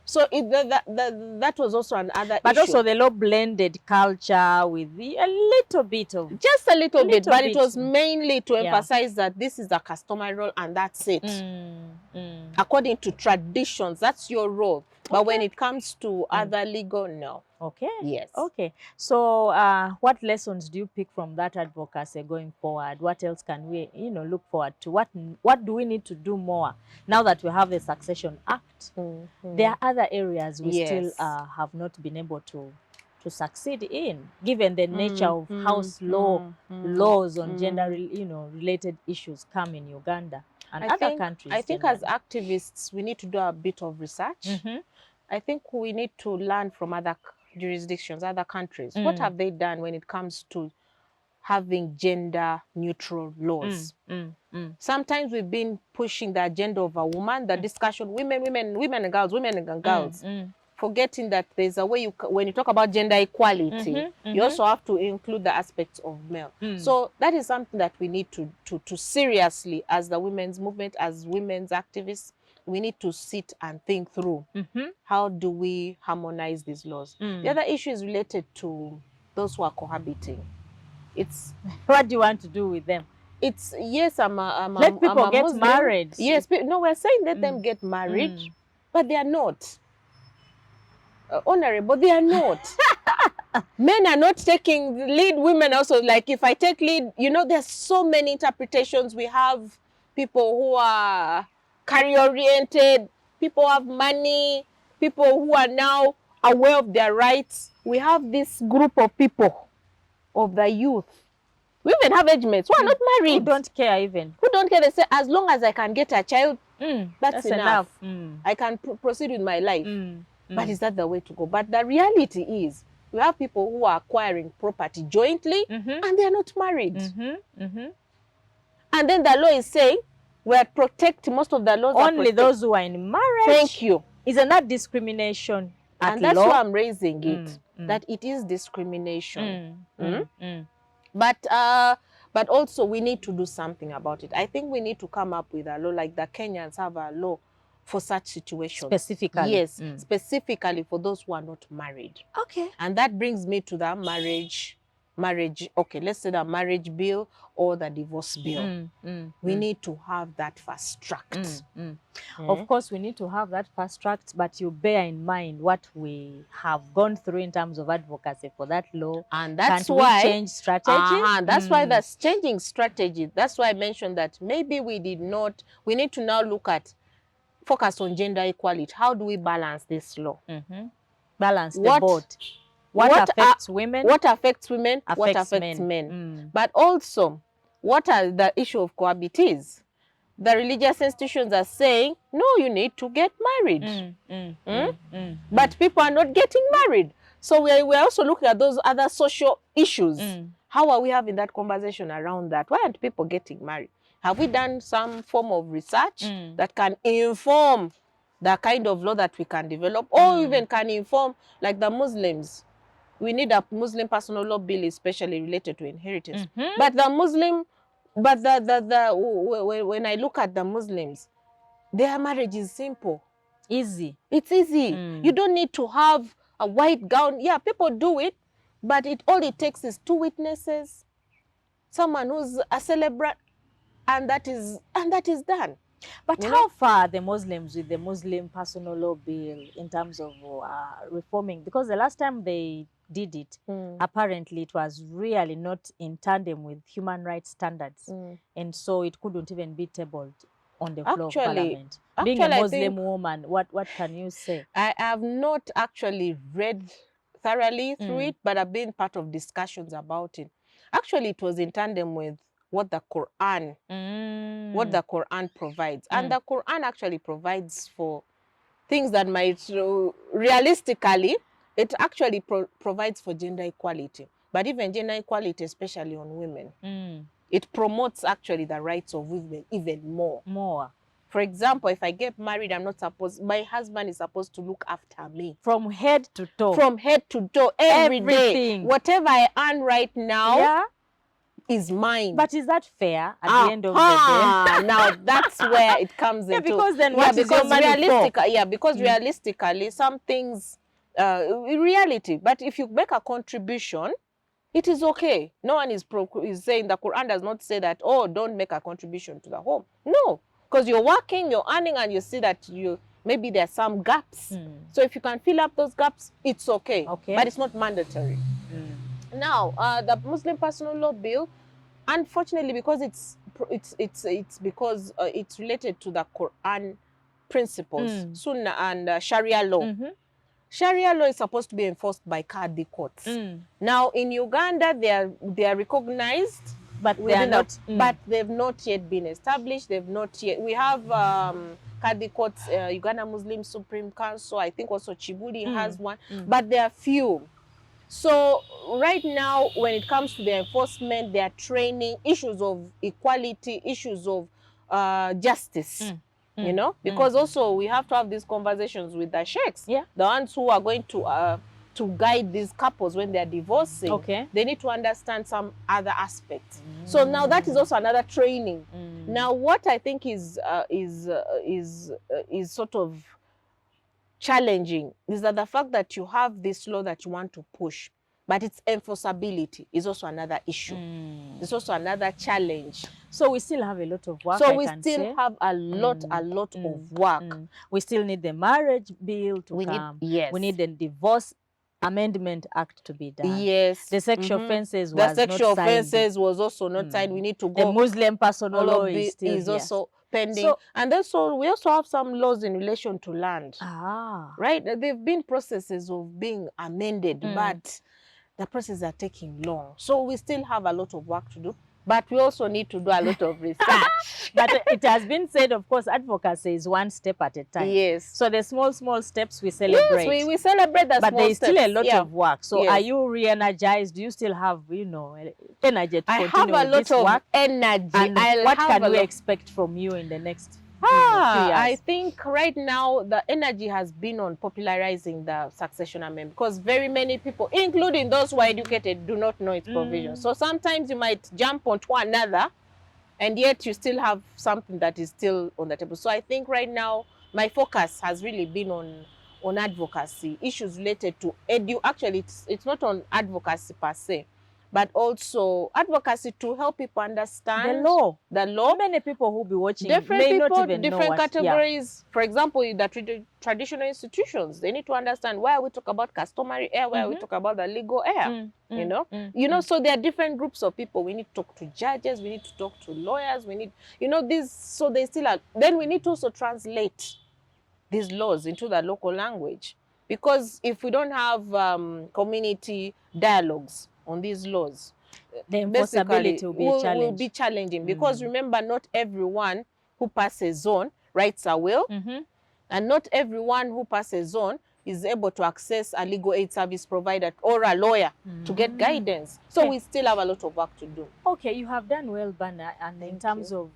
so that was also another issue. But also the law blended culture with a little bit of... Just a little bit, but it was mainly to emphasize that this is a customary role and that's it. According to traditions, that's your role. But when it comes to other legal, no. Okay. Yes. Okay. So what lessons do you pick from that advocacy going forward? What else can we, look forward to? What do we need to do more now that we have a Succession Act? There are other areas we still have not been able to succeed in, given the nature of house laws on gender, related issues come in Uganda and other countries. I think as activists, we need to do a bit of research. I think we need to learn from other jurisdictions, other countries. What have they done when it comes to having gender neutral laws? Sometimes we've been pushing the agenda of a woman, the discussion, women and girls, forgetting that there's a way when you talk about gender equality, you also have to include the aspects of male. So that is something that we need to seriously, as the women's movement, as women's activists, we need to sit and think through how do we harmonize these laws. The other issue is related to those who are cohabiting. It's what do you want to do with them? It's let people get Muslim. married. Yes, no, we're saying let them get married, but they are not. Honorable, they are not. Men are not taking the lead. Women also, like if I take lead, there's so many interpretations. We have people who are career-oriented, people have money, people who are now aware of their rights. We have this group of people, of the youth. We even have age mates who are not married. Who don't care even. Who don't care. They say, as long as I can get a child, that's enough. I can proceed with my life. But is that the way to go? But the reality is, we have people who are acquiring property jointly and they are not married. And then the law is saying, we're protecting most of the laws. Only those who are in marriage. Thank you. Isn't that discrimination at and that's law? why I'm raising it, that it is discrimination. But also we need to do something about it. I think we need to come up with a law, like the Kenyans have a law for such situations. Specifically? Yes, specifically for those who are not married. Okay. And that brings me to the marriage, okay, let's say the marriage bill or the divorce bill. We need to have that fast tracked. Of course, we need to have that fast tracked, but you bear in mind what we have gone through in terms of advocacy for that law. And that's Can't why we change strategy. That's why that's changing strategy. That's why I mentioned that maybe we need to now look at, focus on gender equality. How do we balance this law? Balance the boat. What affects women? What affects women? What affects men? But also, what are the issue of cohabitees? The religious institutions are saying, no, you need to get married. But people are not getting married. So we're also looking at those other social issues. How are we having that conversation around that? Why aren't people getting married? Have we done some form of research that can inform the kind of law that we can develop, or even can inform, like the Muslims? We need a Muslim personal law bill, especially related to inheritance. But the Muslim, when I look at the Muslims, their marriage is simple. Easy. It's easy. You don't need to have a white gown. Yeah, people do it, but all it takes is 2 witnesses, someone who's a celebrant, and that is done. But how far the Muslims with the Muslim personal law bill in terms of reforming? Because the last time they did it, apparently it was really not in tandem with human rights standards. And so it couldn't even be tabled on the floor of Parliament. Being a Muslim woman, what can you say? I have not actually read thoroughly through it, but I've been part of discussions about it. Actually, it was in tandem with what the Quran provides. And the Quran actually provides for things that might, realistically, it actually provides for gender equality. But even gender equality, especially on women, it promotes actually the rights of women even more. For example, if I get married, my husband is supposed to look after me. From head to toe. From head to toe, every day. Whatever I earn right now is mine. But is that fair at the end of the day? Now that's where it comes into. Because then what is your money for? Because realistically, some things, in reality, but if you make a contribution, it is okay. No one is saying, the Quran does not say that, oh, don't make a contribution to the home. No. Because you're working, you're earning, and you see that maybe there are some gaps. So if you can fill up those gaps, it's okay. But it's not mandatory. Now, the Muslim Personal Law Bill, unfortunately, because it's because it's related to the Quran principles, Sunnah and Sharia law. Sharia law is supposed to be enforced by Qadi courts. Now, in Uganda, they are recognized. But they are not. But they've not yet been established. They've not yet. We have Qadi courts, Uganda Muslim Supreme Council. I think also Chibuli has one. But there are few. So right now, when it comes to the enforcement, they are training issues of equality, issues of justice. You know, because also we have to have these conversations with the sheikhs. The ones who are going to guide these couples when they're divorcing. They need to understand some other aspects. So now that is also another training. Now what I think is sort of challenging is that the fact that you have this law that you want to push, but its enforceability is also another issue. It's also another challenge. So we still have a lot of work. So we still have a lot of work. We still need the marriage bill to come. We need the divorce amendment act to be done. The sexual offences was sexual offences was also not signed. We need to go. The Muslim personal law is also pending. So, and then we also have some laws in relation to land. Right? They've been processes of being amended, but the processes are taking long. So we still have a lot of work to do. But we also need to do a lot of research. But it has been said, of course, advocacy is one step at a time. So the small steps we celebrate. Yes, we celebrate the small steps. But there is still a lot of work. So are you re-energized? Do you still have, energy to continue with this work? I have a lot of energy. And what can we expect from you in the next few years? I think right now the energy has been on popularizing the succession amendment, because very many people, including those who are educated, do not know its provisions. So sometimes you might jump onto another, and yet you still have something that is still on the table. So I think right now my focus has really been on advocacy, issues related to Actually, it's not on advocacy per se, but also advocacy to help people understand the law. Many people who will be watching different may people, not even different know categories. For example, in the traditional institutions, they need to understand why we talk about customary heir, why we talk about the legal heir. So there are different groups of people. We need to talk to judges, we need to talk to lawyers, we need, this. So they still are. Then we need to also translate these laws into the local language, because if we don't have community dialogues on these laws, the enforceability will be challenging. Because remember, not everyone who passes on writes a will, and not everyone who passes on is able to access a legal aid service provider or a lawyer to get guidance. So we still have a lot of work to do. Okay, you have done well, Bana, and in terms of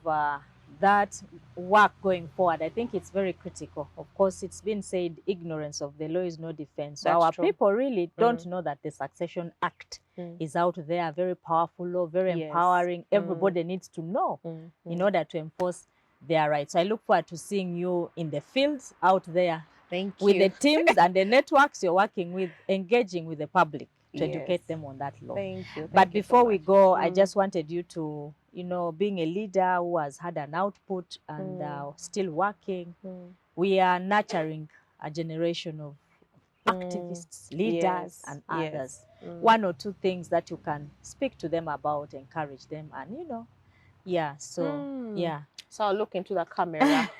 that work going forward, I think it's very critical. Of course, it's been said, ignorance of the law is no defense. So our people really don't know that the Succession Act is out there, very powerful law, very empowering. Everybody needs to know in order to enforce their rights. So I look forward to seeing you in the fields out there. Thank you. With the teams and the networks you're working with, engaging with the public. to educate them on that law. Thank you. But before we go, I Mm. just wanted you to, being a leader who has had an output and still working, we are nurturing a generation of activists, leaders, and others. One or two things that you can speak to them about, encourage them, and So I'll look into the camera.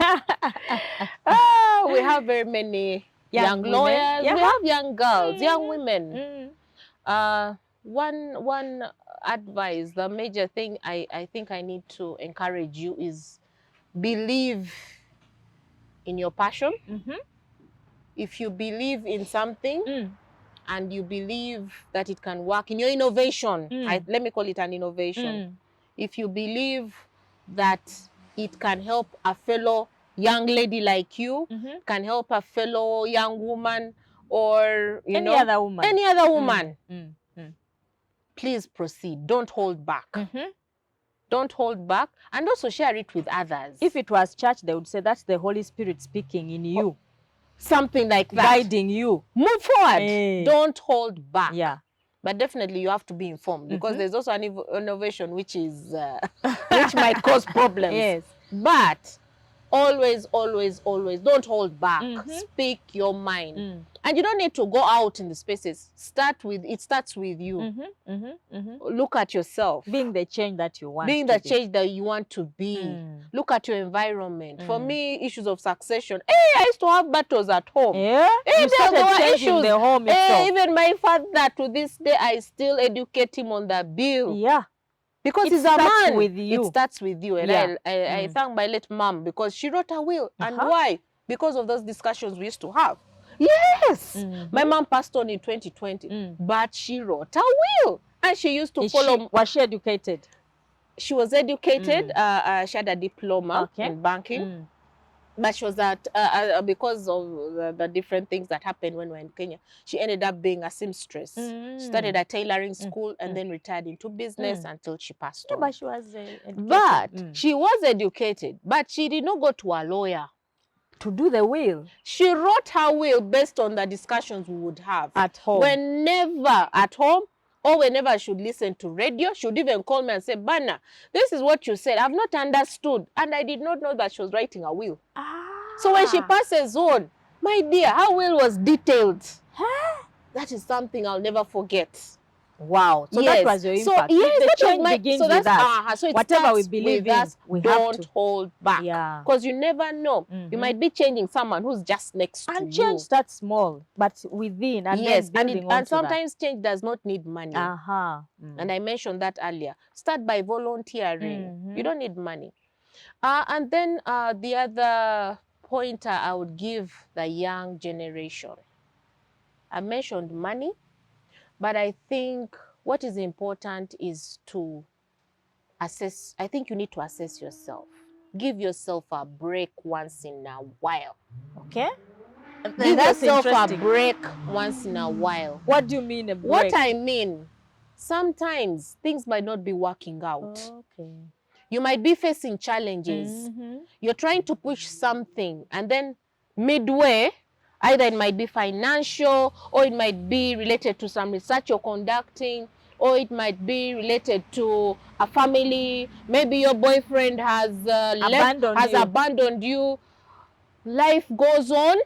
We have very many young lawyers. We have young girls, young women. One advice, the major thing I think I need to encourage you is believe in your passion. If you believe in something and you believe that it can work in your innovation, let me call it an innovation. If you believe that it can help a fellow young lady like you, can help a fellow young woman, or any other woman, please proceed. Don't hold back. Don't hold back, and also share it with others. If it was church, they would say that's the Holy Spirit speaking in you. Something like that. Guiding you. Move forward. Don't hold back. Yeah. But definitely you have to be informed, because there's also an innovation which is which might cause problems. Yes. But always, always, always don't hold back. Speak your mind. And you don't need to go out in the spaces. It starts with you. Look at yourself. Being the change that you want. Being the change that you want to be. Look at your environment. For me, issues of succession. Hey, I used to have battles at home. Yeah. You started changing the home itself. Even my father, to this day, I still educate him on the bill. Yeah. Because he's a man. With you. It starts with you. And I thank my late mom, because she wrote a will. And why? Because of those discussions we used to have. Yes. My mom passed on in 2020, but she wrote a will. And she used to follow. Was she educated? She was educated. She had a diploma in banking. But she was because of the different things that happened when we were in Kenya, she ended up being a seamstress. She started a tailoring school and then retired into business until she passed on. But she was educated. But she was educated, but she did not go to a lawyer to do the will. She wrote her will based on the discussions we would have at home. Whenever at home, or whenever I should listen to radio, she would even call me and say, Bana, this is what you said. I've not understood. And I did not know that she was writing a will. So when she passes on, my dear, her will was detailed. That is something I'll never forget. Wow. So that was your impact. So, yes, the change begins with us. So whatever we believe in, we don't hold back. Because you never know. You might be changing someone who's just next to you. And change starts small, but within. And yes, then and sometimes change does not need money. And I mentioned that earlier. Start by volunteering. You don't need money. And then the other pointer I would give the young generation. I mentioned money. But I think what is important is to assess. I think you need to assess yourself. Give yourself a break once in a while. Okay? Give yourself a break once in a while. What do you mean a break? What I mean, sometimes things might not be working out. Okay. You might be facing challenges. You're trying to push something, and then midway, either it might be financial, or it might be related to some research you're conducting, or it might be related to a family. Maybe your boyfriend has abandoned you. Life goes on.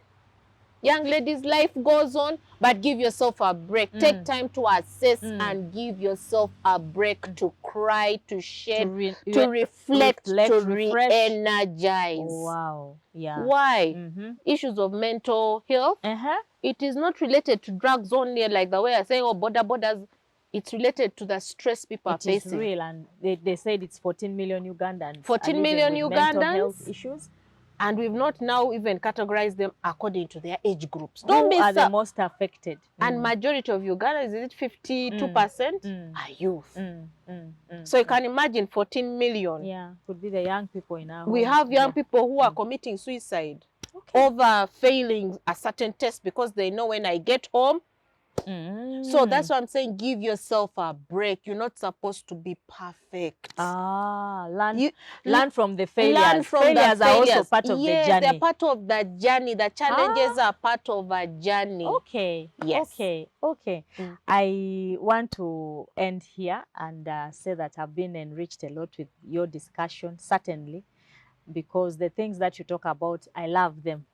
Young ladies, life goes on, but give yourself a break. Take time to assess and give yourself a break, to cry, to shed, to reflect, to re-energize. Wow. Yeah. Why? Issues of mental health. It is not related to drugs only, like the way I say, borders. It's related to the stress people are facing. It is real, and they said it's 14 million Ugandans. 14 million Ugandans. Mental health issues. And we've not now even categorized them according to their age groups. Who are the most affected? And majority of Ugandans, is it 52%? Are youth. So you can imagine 14 million. Yeah, could be the young people in our We have young people who are committing suicide over failing a certain test, because they know when I get home, So that's why I'm saying give yourself a break. You're not supposed to be perfect. Learn from the failures. Learn from failures the are also part of the journey. they're part of the journey. The challenges are part of a journey. Okay. Yes. Okay. I want to end here and say that I've been enriched a lot with your discussion, certainly, because the things that you talk about, I love them.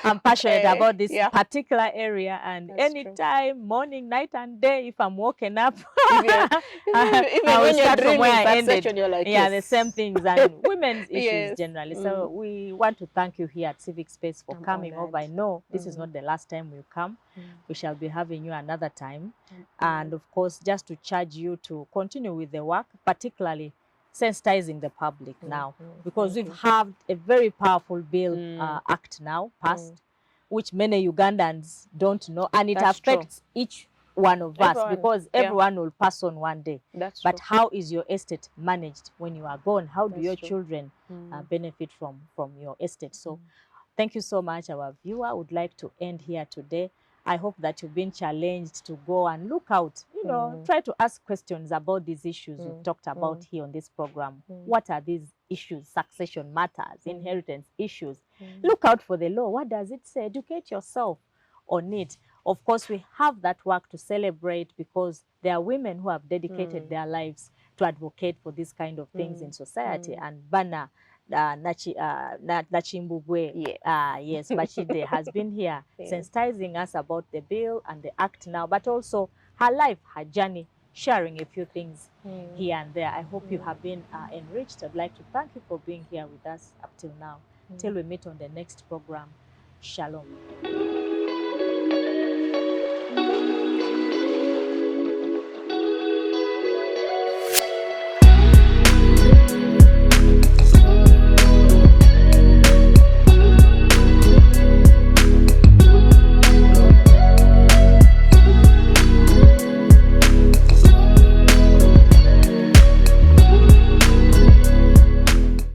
I'm passionate about this particular area, and anytime, morning, night, and day, if I'm woken up, even when you're dreaming succession, you're like, the same things, and women's issues generally. So we want to thank you here at Civic Space for coming over. I know this is not the last time you come. We shall be having you another time, and of course, just to charge you to continue with the work, particularly sensitizing the public now, because we've had a very powerful bill act now passed, which many Ugandans don't know, and it affects each one of us, because everyone will pass on one day. But how is your estate managed when you are gone? How do your children benefit from your estate? So thank you so much. Our viewer would like to end here today. I hope that you've been challenged to go and look out, you know, try to ask questions about these issues we've talked about here on this program. What are these issues? Succession matters, inheritance issues. Look out for the law. What does it say? Educate yourself on it. Of course, we have that work to celebrate, because there are women who have dedicated their lives to advocate for these kind of things in society. And Bana Nachimbugwe, yes, Bakkidde has been here sensitizing us about the bill and the act now, but also her life, her journey, sharing a few things here and there. I hope you have been enriched. I'd like to thank you for being here with us up till now. Till we meet on the next program. Shalom.